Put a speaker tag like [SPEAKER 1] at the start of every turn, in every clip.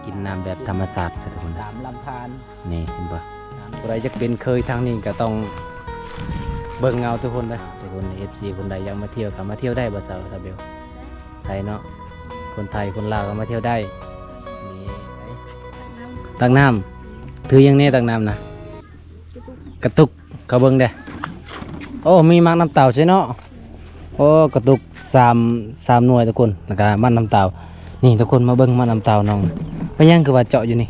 [SPEAKER 1] กินน้ำแบบธรรมศาสตร์ทุกคน
[SPEAKER 2] ตามลำธาร
[SPEAKER 1] นี่เห็นปะใครจะเป็นเคยทางนี้ก็ต้องเบิ่งเงาทุกคนเลยทุกคนใน FC คนใดอยากมาเที่ยวก็มาเที่ยวได้บ่สาวตาเบลไทยเนาะคนไทยคนลาวก็มาเที่ยวได้นี่ตักน้ำถือยังแน่ตักน้ำนะกระตุกเขาเบิ่งเด้โอ้มีมักน้ำเต่าใช่เนาะโอ้กระตุกสามหน่วยทุกคนแล้วก็มันน้ำเต่านี่ทุกคนมาเบิ่งมันน้ำเต่าน้องไปยังคือว่าเจาะอยู่นี่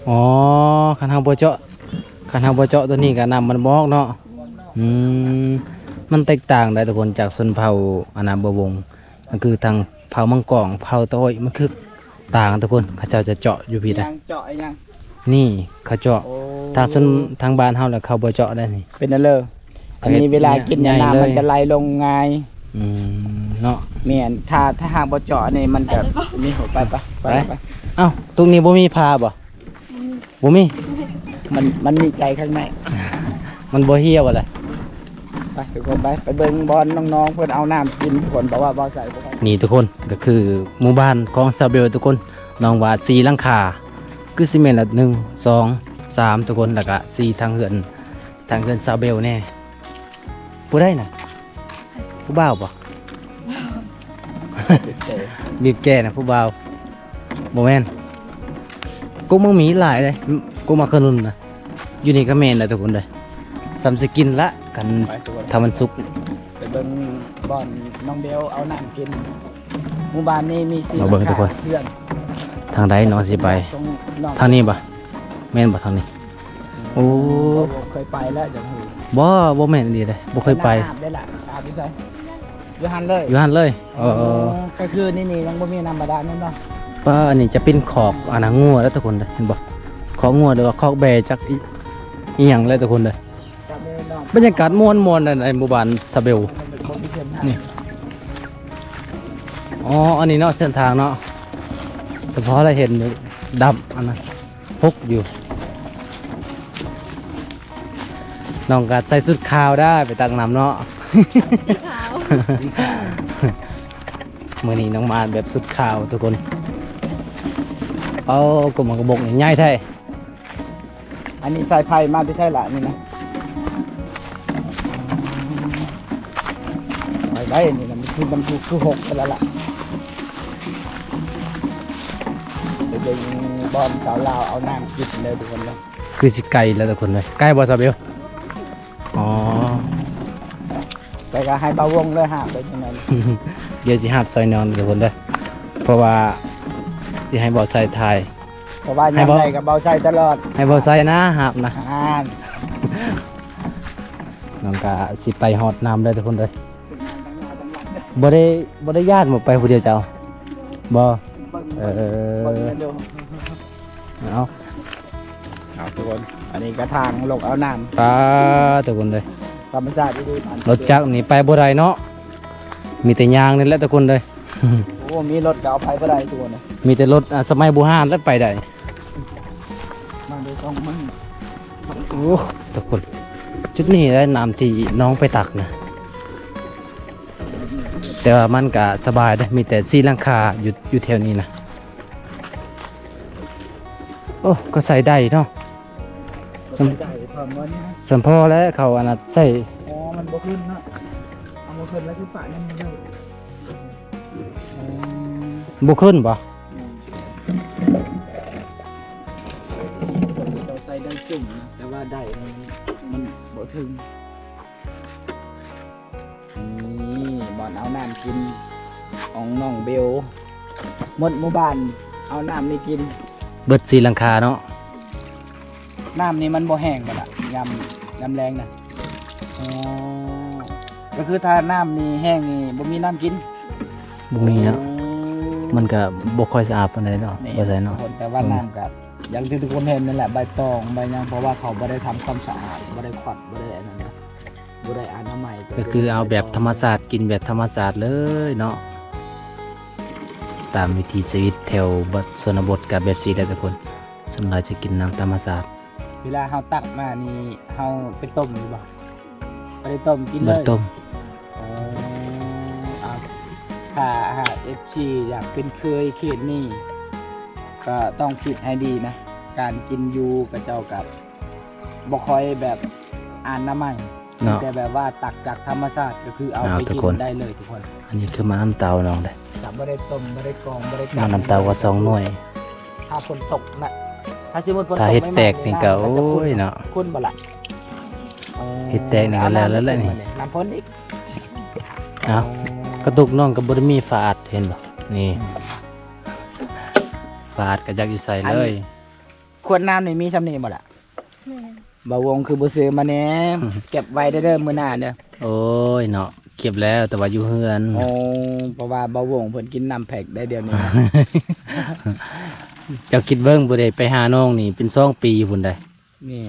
[SPEAKER 1] อ๋อคันเฮาบ่เจาะตัวนี้ก็น้ำมันบ่ออกเนาะมันแตกต่างได้ทุกคนจากชนเผ่าอาณาบวงก็คือทางเผ่ามังกรเผ่าตะโอยมันคือต่างทุกคนเขาเจ้าจะเจาะอยู่พี่ได้
[SPEAKER 2] เจาะยัง
[SPEAKER 1] นี่เขาเจาะทางบ้านเฮาแล้วเขาบ่เจาะได้นี่
[SPEAKER 2] เป็นอะไรอันนี้เวลากินน้ำมันจะไหลลงง่าย
[SPEAKER 1] เนาะ
[SPEAKER 2] เมียนถ้าหากบ่เจาะนี่มันจะมีหัวไป
[SPEAKER 1] เอ้าตรงนี้บ่มีพาบ่บ่มี
[SPEAKER 2] มันมีใจข้างใน
[SPEAKER 1] มันบ่เหี่ยวอะไร
[SPEAKER 2] ไปทุกคนไปเบิ่งบอลน้องๆเพิ่นเอาน้ำกินทุกคนบอกว่าบ่ใส่บ่ได้
[SPEAKER 1] นี่ทุกคนก็คือหมู่บ้านของซาเบลทุกคนน้องว่า4หลังคาคือซีเมนต์ละ1 2 3ทุกคนแล้วก็4ทางเฮือนซาเบลแน่ผู้ได้น่ะผู้บ่าวบ่ บีบแก่น่ะผู้บ่าวบ่แม่นกูมังมีหลายเลยกูมาขนุนน่ะอยู่นี่ก็แม่นแล้วทุกคนเลยสำสกินละกัน
[SPEAKER 2] ไปทุกคน
[SPEAKER 1] ทำมันสุก
[SPEAKER 2] ไปเบิ่งบอลน้องเบลเอาน้ำกินหมู่บ้านนี้มี4
[SPEAKER 1] มาเบิ่งทุกคน
[SPEAKER 2] เพื่อน
[SPEAKER 1] ทางใดน้องสิไป
[SPEAKER 2] ตรงนอก
[SPEAKER 1] ทางนี้บ่แม่นบ่ทางนี้โอ้
[SPEAKER 2] เคยไปแล้วจังหู
[SPEAKER 1] บ่แม่นดีเลยบ่เคยไป
[SPEAKER 2] น้ำได้ล่ะอาบที่ไสอยู่หันเลย
[SPEAKER 1] อยู่หั่นเลย
[SPEAKER 2] ก็คือนี่ยังบ่มีน้ำบาดาลนั่นเนาะ
[SPEAKER 1] ป้าอันนี้จะเป็นขอกอานางัวแล้วทุกคนเลยเห็นบ่ขอกงัวหรือว่าขอกแบจักอีหยังเลยทุกคนเลย
[SPEAKER 2] จับมือน้อง
[SPEAKER 1] บรรยากาศม่วนในหมู่บ้านซาเบล นี่ อ๋ออันนี้เนาะเส้นทางเนาะเฉพาะเราเห็นดำอันนั้นพกอยู่น้องกัดใส่สุดขาวได้ไปตักน้ำเนาะ มื่อนี้น้องมาแบบสุดขาวทุกคนเอากระบอกใหญ่ๆแท้
[SPEAKER 2] อันนี้สายไผ่มาที่ใช่ละนี่นะไปได้นี่นะมันคือหกไปแล้วล่ะเดี๋ยวยิงบอลสาวลาวเอาน้ำกินเลยทุกคนเลย
[SPEAKER 1] คือสิไก่แล้วทุกคนเลยไก่บอสเบลอ๋อ
[SPEAKER 2] แต่ก็ให้เบาวงเลยหาไปยังไง
[SPEAKER 1] เดี๋ยวสิหัดซอยนอนทุกคนเลยเพราะว่าที่ให้บอสใส่ไทย
[SPEAKER 2] เพราะว่ายังไงกับเบาใส่ตลอด
[SPEAKER 1] ให้บอสใส่นะหับนะ
[SPEAKER 2] อ่าน
[SPEAKER 1] น้องกะสิไปหอดน้ำเลยทุกคนเลยบ่ได้ญาติหมดไปผู้เดียวเจ้าบ่เอา
[SPEAKER 2] เอาทุกคนอันนี้กระทางลงเอาน้
[SPEAKER 1] ปลาทุกคนเลย
[SPEAKER 2] ำธรรมชาติดีๆ
[SPEAKER 1] รถจักรนี่ไปบ่ได้เนาะมีแต่ยางนี่แหละทุกคนเลย
[SPEAKER 2] โอ้มีรถก็เอาไปบ่ได้ทุกคนเลย
[SPEAKER 1] มีแต่รถสมัยโบราณแล้วไปได้
[SPEAKER 2] มาดูต้องมัน
[SPEAKER 1] โอ้ทุกคนจุดนี้ได้น้ำที่น้องไปตักนะแต่ว่ามันก็สบายได้มีแต่ซีหลังคาอยู่แถวนี้นะโอ้ก็ใส่ได้เนาะ
[SPEAKER 2] ได้ความว่านี่นะ
[SPEAKER 1] สัมพอแล้วเขาอันนั้นใส่
[SPEAKER 2] อ๋อมันบ่ขึ้นนะเอาบ่ขึ้นแล้วคือฝ่ายนี่มันเลย
[SPEAKER 1] บุขึ้นปะ
[SPEAKER 2] เราใส่ได้จุ่มนะแต่ว่าได้มันบ่ถึงนี่บอลเอาน้ำกินของน้องเบลหมดหมู่บ้านเอาน้ำนี่กิน
[SPEAKER 1] เบิดซีหลังคาเนาะ
[SPEAKER 2] น้ำนี่มันบ่แห้งบ่ล่ะยำแรงนะอ๋อก็คือถ้าน้ำนี่แห้งนี่บ่มีน้ำกิน
[SPEAKER 1] บุมีเนาะมันก็บ่ค่อยสะอาดปานใดเนาะบ่ใส่เนาะ
[SPEAKER 2] แต่ว่าน้ำกับอย่างที่ทุกคนเห็นนั่นแหละใบตองใบยางเพราะว่าเขาบ่ได้ทำความสะอาดบ่ได้ขวัดบ่ได้อันนั้นนะบ่ได้อนามัย
[SPEAKER 1] ก็คือเอาแบบธรรมศาสตร์กินแบบธรรมศาสตร์เลยเนาะตามวิถีชีวิตแถวชนบทกับแบบสีได้ทุกคนส่วนใหญ่จะกินน้ำธรรมศาสตร์
[SPEAKER 2] เวลาเฮาตักมานี่เฮาไปต้มหรือบ่ไปต้มกิน
[SPEAKER 1] บ่
[SPEAKER 2] เลย
[SPEAKER 1] ต้ม
[SPEAKER 2] อ๋อเอา ถ้าหาก FC อยากเป็นเคยเขตนี้ก็ต้องคิดให้ดีนะ การกินยูกับเจ้ากับบ่ค่อยแบบอ่านน้ำใหม่
[SPEAKER 1] เนาะ
[SPEAKER 2] แต่แบบว่าตักจากธรรมชาติก็คือเอา
[SPEAKER 1] เอา
[SPEAKER 2] ไป
[SPEAKER 1] ทุก
[SPEAKER 2] กิ
[SPEAKER 1] คน
[SPEAKER 2] นได้เลยทุกคน
[SPEAKER 1] อันนี้คือมาน้ำเตาน้องได้
[SPEAKER 2] แต่บ่ได้ต้มบ่ได้กรองบ่ได้
[SPEAKER 1] มาน้ำเตาก็2หน่วย
[SPEAKER 2] ถ้าฝนตกนะถ้าสมมุติฝนตก
[SPEAKER 1] ถ้าเฮ็ด
[SPEAKER 2] ไม่ม
[SPEAKER 1] แตกนี่ก็
[SPEAKER 2] ำ
[SPEAKER 1] โอ้
[SPEAKER 2] จะขุ่
[SPEAKER 1] ยเนาะ
[SPEAKER 2] คุณบ่ล่ะอ๋อ
[SPEAKER 1] เฮ็ดแตกนี่ก็แล้วแหละนี่
[SPEAKER 2] น้ำพ่นอีก
[SPEAKER 1] เอ้า กระตุกน้องก็บ่ได้มีฝาอัดเห็นบ่นี่ฝาอัดก็จักอยู่ใส่เลย
[SPEAKER 2] ขวดน้ำนี่มีสำนีบ่ล่ะ
[SPEAKER 3] แม่น
[SPEAKER 2] บ่าวงคือบ่ซื้อมาแหน่ เก็บไว้เด้อมื้อหน้าเด้อ
[SPEAKER 1] โอ้ยเนาะเก็บแล้วแต่ว่าอยู่เฮือน
[SPEAKER 2] โอ้เพราะว่าบ่าวงเพิ่นกินน้ำแพ็กได้เดี๋ยวนี้นะ
[SPEAKER 1] เจ้าคิดเบิ่งบ่ได้ไปหาน้องนี่เป็น2 ปีพุ่นได้
[SPEAKER 2] นี่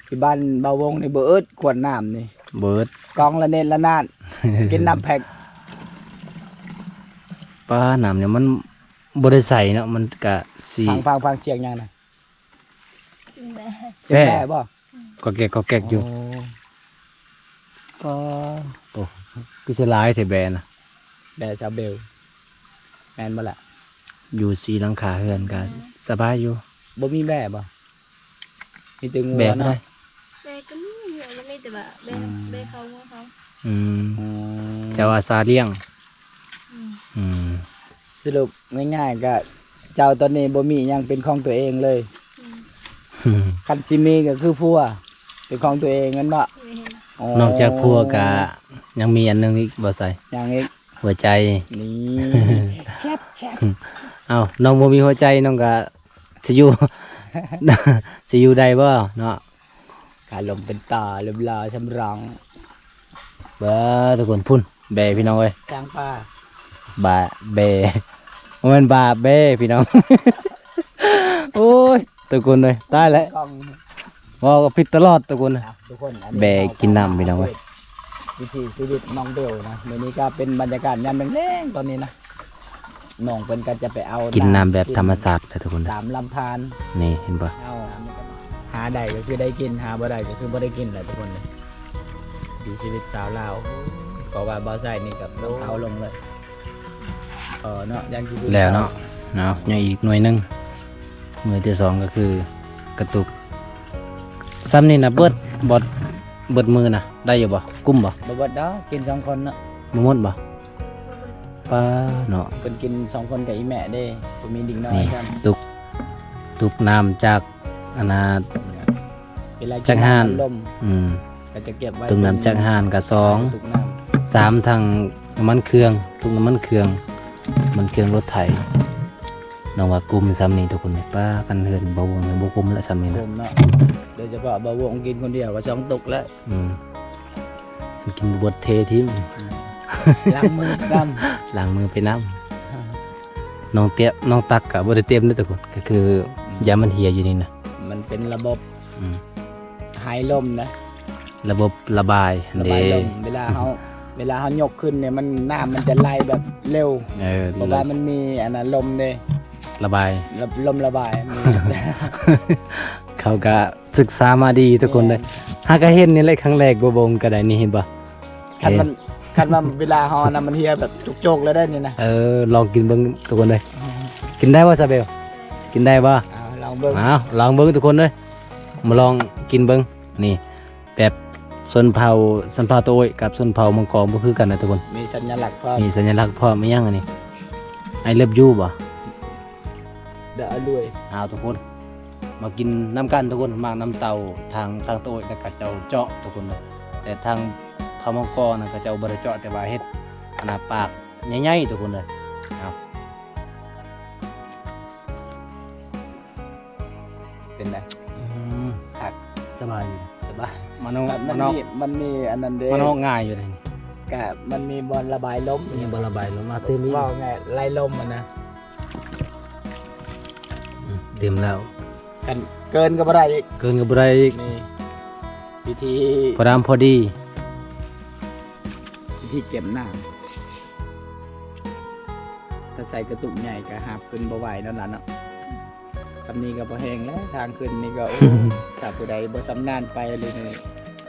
[SPEAKER 2] ที่บ้านบ่าวงนี่บ่อึดขวดน้ำนี่
[SPEAKER 1] เบิด
[SPEAKER 2] กองละเน็ดละนาด กินน้ำแพ็ก
[SPEAKER 1] ป้าน้ำเนี่ยมันบ่ได้ใส่เนาะมันก็สิ
[SPEAKER 2] ฟังเสียงยังนะ
[SPEAKER 3] จึงได้
[SPEAKER 2] เสียงแม่บ่
[SPEAKER 1] ก็แกกอยู่
[SPEAKER 2] ก็
[SPEAKER 1] โอ้คือสิหลายแท้แบน่ะ
[SPEAKER 2] แบซาเบลแม่นบ่ล่ะ
[SPEAKER 1] อยู่สีหลังคาเฮือนก็สบายอยู่
[SPEAKER 2] บ่มีแม่บ่มีแต่งัว
[SPEAKER 1] แบบ
[SPEAKER 2] เนาะ
[SPEAKER 1] ได้
[SPEAKER 3] แม่ก็มีอยู่ก็มีแต่ว่าแม่แม่เขาว่าเขา
[SPEAKER 1] อืม
[SPEAKER 2] อืม
[SPEAKER 1] เจ้าอาสาเลี้ยง
[SPEAKER 3] อืม
[SPEAKER 1] อืม
[SPEAKER 2] สรุปง่ายๆก็เจ้าตอนนี้บ่มีหยังเป็นของตัวเองเลย
[SPEAKER 3] อืม
[SPEAKER 2] คันสิมีก็คือพัวเป็นของตัวเองงั้นบ่
[SPEAKER 3] แม่น
[SPEAKER 1] นอกจากพัวก็ยังมีอันหนึงอีกบ่ใส่
[SPEAKER 2] อย่างอีก
[SPEAKER 1] หัวใจ
[SPEAKER 2] นี่แซ่บ
[SPEAKER 1] เอ้าน้องบ่มีหัวใจน้องก็สิอยู่ สิอยู่ได้บ่เนาะ
[SPEAKER 2] การลมเป็นตาลมลาชำรอง
[SPEAKER 1] เบ้อทุกคนพุ่นแบพี่น้องเอ้ย
[SPEAKER 2] สร้างป้า
[SPEAKER 1] บาเบบ่แม่นบาเบพี่น้อง โอ้ยทุกคนเลยตายแล้ว
[SPEAKER 2] กล้อง
[SPEAKER 1] เว้ากับผิดตลอดทุกคนน่ะ
[SPEAKER 2] อ่ะทุกคน
[SPEAKER 1] แบกกินน้ำพี่น้องเว้ย
[SPEAKER 2] วิถีชีวิตน้องเบลนะมื้อนี้ก็เป็นบรรยากาศยามแล้งๆตอนนี้นะน้องเพิ่นก็จะไปเอา
[SPEAKER 1] กิ
[SPEAKER 2] กิ
[SPEAKER 1] นน้ำแบบธรรมชาติเลยทุกคนนะ
[SPEAKER 2] ตามลำธาร
[SPEAKER 1] นี่เห็นปะ
[SPEAKER 2] เอาหาได้ก็คือได้กินหาบ่ได้ก็คือบ่ได้กินแหละทุกคนเลยดีชีวิตสาวลาวเพราะว่าบ่ใส่นี่กับน้ำเท้าลงเลยเนาะยังคือ
[SPEAKER 1] แล้วเนาะเนาะยังอีกหน่วยหนึงหน่วยที่2ก็คือกระตุกซ้ำนี่นะเบิดมือนะได้อยู่บ่กุ้มบ่
[SPEAKER 2] บ่เบิดดอกกิน2คนเนาะ
[SPEAKER 1] บ่หมดบ่ป้าเนาะ
[SPEAKER 2] เพิ่นกิน2คนกับอีแม่เด้บ่มีดิ่งน้อย
[SPEAKER 1] นี่
[SPEAKER 2] กัน
[SPEAKER 1] ตุกน้ำจากอนา
[SPEAKER 2] เวลา
[SPEAKER 1] จักรห่าน
[SPEAKER 2] ลม
[SPEAKER 1] อืม
[SPEAKER 2] ก็จะเก็บไว้
[SPEAKER 1] ตุกน้ำจากห่านกับ
[SPEAKER 2] ตุกน้
[SPEAKER 1] 2 3ทางน้ำมันเครื่องตุกน้ำมันเครื่องมันเครื่องรถไถน้องว่ากุมซ้ำนี่ทุกคนเลยป้ากันเฮือนบ่วงเลยบ่กุมละซ้ำนี่
[SPEAKER 2] ำ
[SPEAKER 1] นะ
[SPEAKER 2] ผมเนาะโดยเฉพาะบ่าวงกินคนเดียวก็2ตุกแล้ว
[SPEAKER 1] อืมมันกินบดเททิ้ง
[SPEAKER 2] ล้างมือด
[SPEAKER 1] ล้างมือไปน้ำน้องเตี้ยน้องตักกับบไดเต็มด้วยทุกคนก็คือยามันเหี่ยอยู่นี่นะ
[SPEAKER 2] ำมันเป็นระบบ
[SPEAKER 1] อืม
[SPEAKER 2] หายลมนะ
[SPEAKER 1] ระบบระบาย
[SPEAKER 2] ระ
[SPEAKER 1] เด้
[SPEAKER 2] บายลมเวลาเฮายกขึ้นเนี่ยมันน้ำมันจะไหลแบบเร็ว
[SPEAKER 1] เออ
[SPEAKER 2] เพราะว่ามันมีอันนั้นลมเด้
[SPEAKER 1] ระบาย
[SPEAKER 2] ลมระบายมี
[SPEAKER 1] เขาก็ศึกษามาดีทุกคนเลยหากก็เห็นนี่เลยครั้งแรกบ่บงก็ได้นี่เห็นปะ
[SPEAKER 2] คันว่าเวลาเฮานะมันเฮียแบบจุกโจกแล้วได้นี่นะ
[SPEAKER 1] เออลองกินเบิ่งทุกคนเลยกินได้บ่ซาเบลกินได้บ่
[SPEAKER 2] เอาลองเบิ่ง
[SPEAKER 1] อ้าวลองเบิ่งทุกคนเลยมาลองกินเบิ่งนี่แบบชนเผ่าโตยกับชนเผ่ามังกรบ่คือกันนะทุกคน
[SPEAKER 2] มีสัญลักษณ์พร้อม
[SPEAKER 1] มีสัญลักษณ์พร้อมอีหยังอันนี้ไอเลิฟยูบ่
[SPEAKER 2] เด้อรวย
[SPEAKER 1] เอาทุกคน มากินน้ำกันทุกคนมาน้ำเต่าทางโตยแล้วก็เจ้าเจาะทุกคนเลยแต่ทางเผ่ามังกรน่ะก็เจ้าบ่ได้เจาะแต่ว่าเฮ็ดขนาดปากใหญ่ๆทุกคนเลยเอาเป็นไง
[SPEAKER 2] ครับ
[SPEAKER 1] สบายอยู่
[SPEAKER 2] สบาย
[SPEAKER 1] มันเอา
[SPEAKER 2] มันมีอันนั้นเด้
[SPEAKER 1] มันเอาง่ายอยู่เลยนี่
[SPEAKER 2] ก็มันมีบอลระบายลม
[SPEAKER 1] มีบ่ระบายลงมาเต็มนี่
[SPEAKER 2] ว่าไงไล่ลมมันนะ
[SPEAKER 1] เต็มแล้ว
[SPEAKER 2] กันเกินก็บ่ได้อีก
[SPEAKER 1] เกินก็บ่ได้อีก
[SPEAKER 2] นี่วิธี
[SPEAKER 1] พอดามพอดี
[SPEAKER 2] วิธีเก็บน้ำถ้าใส่กระตุกใหญ่ก็หับขึ้นบ่ไหวนั่นล่ะเนาะสำนี้ก็บ่แห้งแล้วทางขึ้นนี่ก็โอ้ ถ้าผู้ใดบ่สำนานไปเลยนี่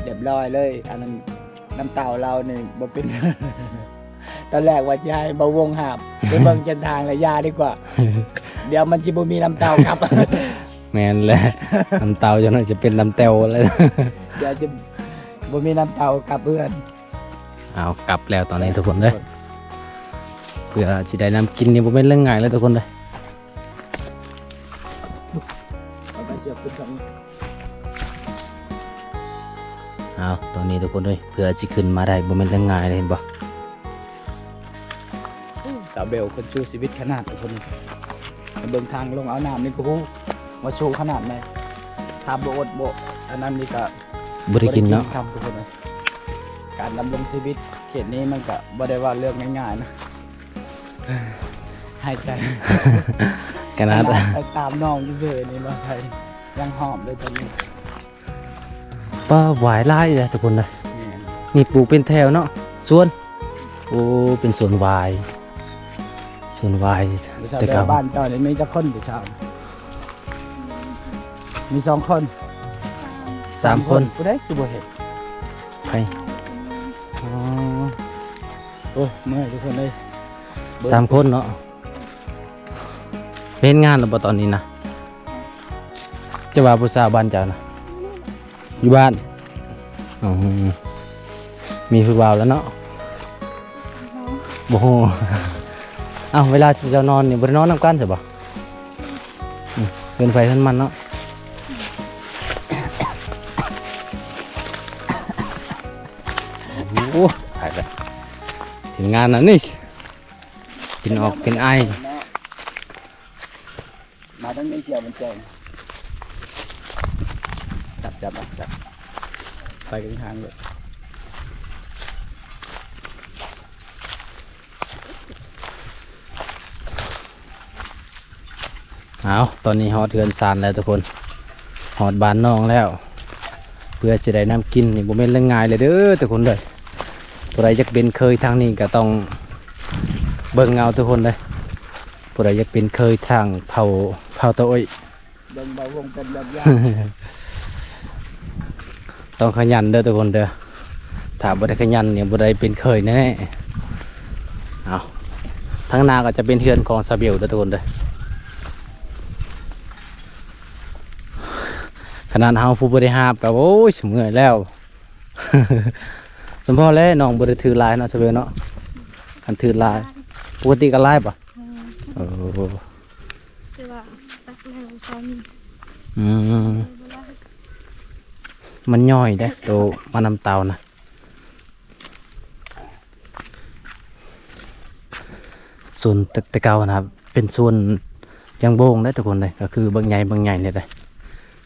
[SPEAKER 2] เรียบร้อยเลย อันนั้นน้ำเต่าเรานี่บ่เป็น ตอนแรกว่าจะให้เบาวงหาบไปเบิ่งเส้นทางและยาดีกว่า เดี๋ยวมันสิบ่มีลำเตาครับ
[SPEAKER 1] แม่นแหละน้ำเตาจังหน่อยจะเป็นน้ำเตวเลย
[SPEAKER 2] เดี๋ยวจะบ่มีลำเตากลับเพื่อน
[SPEAKER 1] เอากลับแล้วตอนนี้ทุกคนเลยเพื่อสิได้น้ำกินนี่บ่เป็นเรื่องง่ายเลยทุกคนเลย
[SPEAKER 2] เอาไปเสียบขึ้นตรงนี้
[SPEAKER 1] เอาตอนนี้ทุกคนเลยเพื่อสิขึ้นมาได้บ่เป็นเรื่องง่ายเลยเห็นบ่
[SPEAKER 2] สาวเบลคนชูชีวิตขนาดทุกคนเบิ่งทางลงเอาน้ำนี่ก็ฮู้ว่าชูขนาดไหนถ้าบ่อดบ่อันนั้นนี่ก็
[SPEAKER 1] บ่ได้กินเนาะ
[SPEAKER 2] ครับทุกคนนะการดำรงชีวิตเขตนี้มันก็บ่ได้ว่าเรื่องง่ายๆนะให้ใจ
[SPEAKER 1] ขนาด
[SPEAKER 2] ไปตามน้องเฉยๆนี่มาใช่ยังหอมเลยตอนนี้
[SPEAKER 1] ป้าหวายไล่เลยทุกคนเลย
[SPEAKER 2] นี่
[SPEAKER 1] นี่ปลูกเป็นแถวเนาะสวนโอ้เป็นสวนวายสวนวาย
[SPEAKER 2] ผู้ชาย
[SPEAKER 1] แต่เก่า
[SPEAKER 2] บ้านเจ้านี่มีจักคนผู้ชายมี2 คน
[SPEAKER 1] 3 คน
[SPEAKER 2] ผู้ใดคือบ่เห็น
[SPEAKER 1] ไผอ๋อ
[SPEAKER 2] โอ้เมื่อยทุกคนเลย
[SPEAKER 1] 3 คนเนาะเป็นงานหรือเปล่าตอนนี้นะจะว่าผู้สาวบ้านเจ้านะอยู่บ้านอ๋อมีผู้บ่าวแล้วเนาะโอ้โหอ้าวเวลาจะนอนนี่บ่ได้นอนนำกันใช่ปะเดินไปขึ้นมันเนาะโอ้โหตายแล้วถึงงานแล้วนี่กินออกกินไอ
[SPEAKER 2] มาตั้งนี้เชียวมันแจงจับไปกันทางเลย
[SPEAKER 1] เอาตอนนี้ฮอดเทือนซานแล้วทุกคนฮอดบ้านน้องแล้ว เพื่อจะได้น้ำกินนี่บ่แม่นเรื่องง่ายเลยเด้อทุกคนเลยผู้ใดอยากเป็นเคยทางนี้ก็ต้องเบิ่งเอาทุกคนเลยผู้ใดอยากเป็นเคยทางเผาตะอ้อย
[SPEAKER 2] เบิ่งเบาวงเป็นแบบยาก
[SPEAKER 1] ต้องขยันเด้อทุกคนเด้อถ้าบ่ได้ขยันเนี่ยบ่ได้เป็นเคยแน่เอาทั้งหนาก็จะเป็นเฮือนของซาเบลเด้อทุกคนเด้อขนาดเฮาผู้บริหารก็โอ้ยเมื่อยแล้ว สมพอแล้วน้องบ่ได้ถือลายเนาะซาเบลเนาะคันถือลายปกติก็ลายปะโอ้
[SPEAKER 3] คือว่าตักแรงซ้อม
[SPEAKER 1] อืมมันย่อยเด้โตมานำเตานะส่วนแต่เก่านะครับเป็นส่วนยังโบงได้ทุกคนเลยก็คือบางใหญ่เลยได้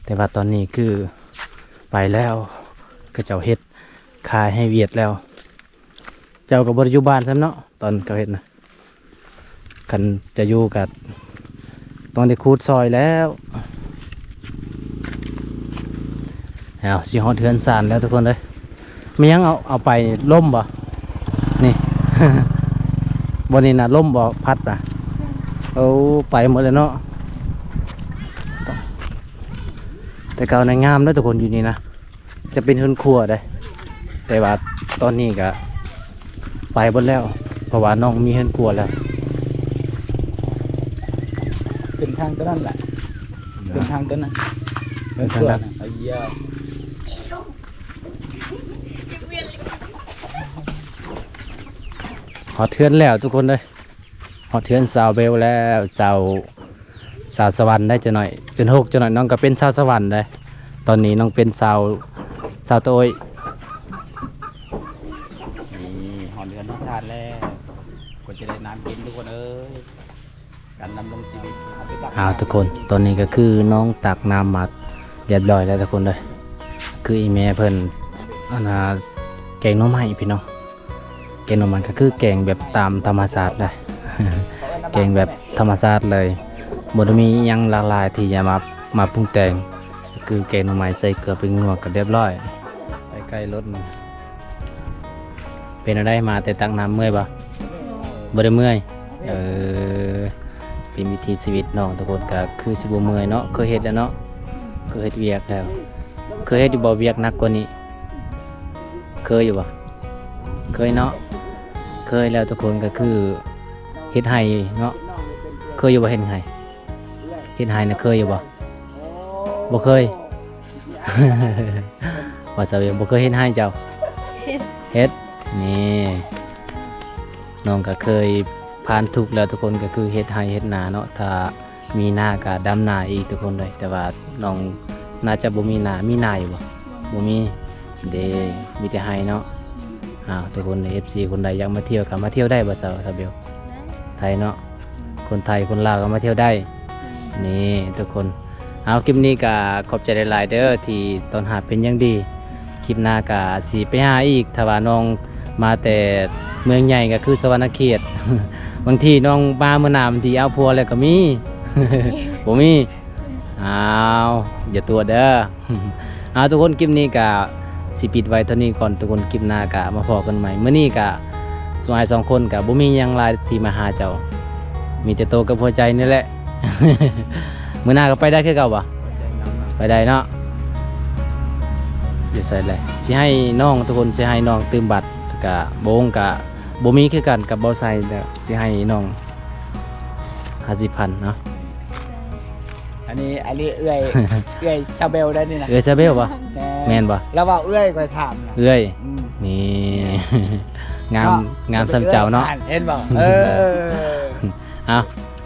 [SPEAKER 1] แต่ว่าตอนนี้คือไปแล้วก็เจ้าเฮ็ดขายให้เวียดแล้ว เจ้ากับบริยุบานซ้ำเนาะตอนเขาเฮ็ดนะคันจะอยู่กับต้องได้คูดซอยแล้วเอาสิฮอดเทือนสานแล้วทุกคนเลยไม่ยังเอาไปล่มบ่นี่ บนนี้นะล่มบ่พัดนะเอาไปหมดเลยเนาะแต่เก่าในงามแล้วทุกคนอยู่นี่นะจะเป็นหืนครัวได้แต่ว่าตอนนี้ก็ไปหมดแล้วเพราะว่าน้องมีหืนครัวแล้ว
[SPEAKER 2] เป็นทางตัวนั้นแหละเป็นทางตัวนั้น
[SPEAKER 1] เป็นทางนั้น
[SPEAKER 2] ไอ้เหี้ย
[SPEAKER 1] หอดเทือนแล้วทุกคนเลยหอดเทือนสาวเบลแล้วสาวสวรรค์ได้จะหน่อยเป็น6จะหน่อยน้องก็เป็นสาวสวรรค์ได้ตอนนี้น้องเป็นสาวโตย
[SPEAKER 2] นี่หอนเดือนน้ำทานแล้วก็จะได้น้ำกินทุกคนเอ้ยการดำรงชีวิตเอาไปตัก
[SPEAKER 1] เอาทุกคนตอนนี้ก็คือน้องตักน้ำมาเรียบร้อยแล้วทุกคนเลยคืออีเมเพิ่นอันน่ะแกงหน้ำไม้พี่น้องแกงหน้ำมันก็คือแกงแบบตามธรรมชาติได้ แกงแบบธรรมชาติเลยบ่ได้มีหยังหลากหลายที่จะมาปรุงแต่งก็คือแกงหน่อไม้ใส่เกลือเป็นนัวก็เรียบร้อยไปใกล้รถมันเป็นอะไรมาแต่ตักน้ำเมื่อยบ่บ่ได้เมื่อยเป็นวิถีชีวิตน้องทุกคนก็คือสิบ่เมื่อยเนาะเคยเฮ็ดแล้วเนาะเคยเฮ็ดเวียกแล้วเคยเฮ็ดอยู่บ่เวียกหนักกว่านี้เคยอยู่บ่เคยเนาะ เคยแล้วทุกคนก็คือเฮ็ดไห้เนาะเคยอยู่บ่เฮ็ดไห้เฮ็ดไห้น่ะเคยอยู่บ่บ่เคย ว่าสาวเวียงบ่เคยเฮ็ดไห้เจ้า
[SPEAKER 3] เฮ็ด
[SPEAKER 1] เฮ็ดนี่น้องก็เคยผ่านทุกข์แล้วทุกคนก็คือเฮ็ดไห้เฮ็ดนาเนาะถ้ามีนาก็ดำนาอีกทุกคนเลยแต่ว่าน้องน่าจะบ่มีนามีนาอยู่บ่บ่มีเด้มีแต่ไห้เนาะทุกคนใน FC คนใดอยากมาเที่ยวก็มาเที่ยวได้บ่สาวเบลไทยเนาะคนไทยคนลาวก็มาเที่ยวได้นี่ทุกคนเอาคลิปนี้ก็ขอบใจหลายๆเด้อที่ตอนหาเป็นอย่างดีคลิปหน้าก็สิไปหาอีกถ้าว่าน้องมาแต่เมืองใหญ่ก็คือสวรรณเขต บางทีน้องมาเมื่อหน้าบางทีเอาพัวแล้วก็มี บ่มีอ้าวอย่าตัวเด้อ เอาทุกคนคลิปนี้ก็สิปิดไว้เท่านี้ก่อนทุกคนคลิปหน้าก็มาพอกันใหม่มื้อนี้ก็ส่วนไอ้2คนก็บ่มีหยังหลายที่มาหาเจ้ามีแต่โตกับหัวใจนี่แหละ มื้อหน้าก็ไปได้คือเก่าบ่ไปได้เนาะอย่าใส่เลยสิให้น้องทุกคนสิให้น้องตื่มบัตรก็บ่งก็บ่มีคือกันกับบ่ใส่แต่สิให้น้อง50,000เนาะ
[SPEAKER 2] อันนี้เอื้อย เอื้อยซาเบลได้นี่นะ
[SPEAKER 1] เอ้ยซาเบลบ่แม่นบ่
[SPEAKER 2] แล้วว่าเอื้อยก็ถามนะ
[SPEAKER 1] เอ้ย
[SPEAKER 2] อืม
[SPEAKER 1] นี่ งามซ้ำเจ้าเนาะ
[SPEAKER 2] เห็นบ่
[SPEAKER 1] เอา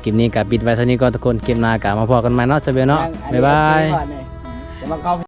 [SPEAKER 1] คลิปนี้ก็ปิดไว้เท่านี้ก่อนทุกคนคลิปหน้าก็มาพอกันใหม่เนาะซาเบลเนาะบ๊ายบาย
[SPEAKER 2] เดี๋ยวมาเข้า